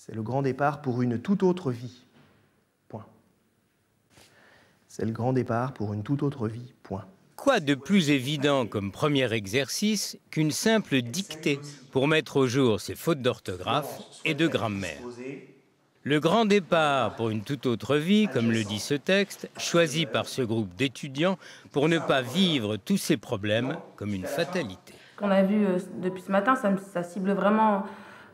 C'est le grand départ pour une toute autre vie. Point. C'est le grand départ pour une toute autre vie. Point. Quoi de plus évident comme premier exercice qu'une simple dictée pour mettre au jour ses fautes d'orthographe et de grammaire? Le grand départ pour une toute autre vie, comme le dit ce texte, choisi par ce groupe d'étudiants pour ne pas vivre tous ces problèmes comme une fatalité. Ce qu'on a vu depuis ce matin, ça cible vraiment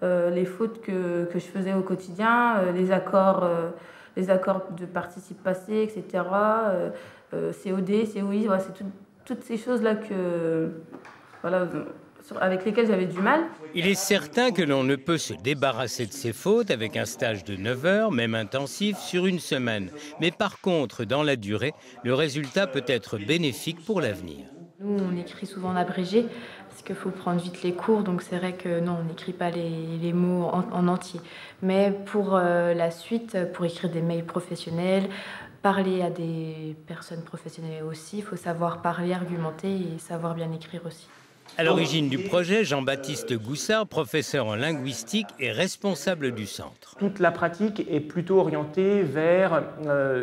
les fautes que je faisais au quotidien, les accords de participe passé, etc., COD, COI, voilà, c'est toutes ces choses-là voilà, avec lesquelles j'avais du mal. Il est certain que l'on ne peut se débarrasser de ces fautes avec un stage de 9 heures, même intensif, sur une semaine. Mais par contre, dans la durée, le résultat peut être bénéfique pour l'avenir. Nous, on écrit souvent en abrégé, parce qu'il faut prendre vite les cours, donc c'est vrai que non, on n'écrit pas les mots en entier. Mais pour la suite, pour écrire des mails professionnels, parler à des personnes professionnelles aussi, il faut savoir parler, argumenter et savoir bien écrire aussi. À l'origine du projet, Jean-Baptiste Goussard, professeur en linguistique et responsable du centre. Toute la pratique est plutôt orientée vers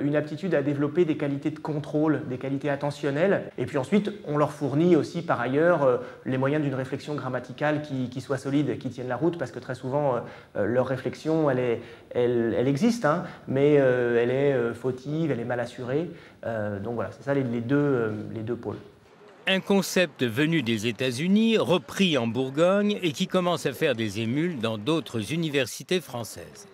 une aptitude à développer des qualités de contrôle, des qualités attentionnelles. Et puis ensuite, on leur fournit aussi par ailleurs les moyens d'une réflexion grammaticale qui soit solide, qui tienne la route, parce que très souvent, leur réflexion, elle existe, hein, mais elle est fautive, elle est mal assurée. Donc voilà, c'est ça les deux pôles. Un concept venu des États-Unis, repris en Bourgogne et qui commence à faire des émules dans d'autres universités françaises.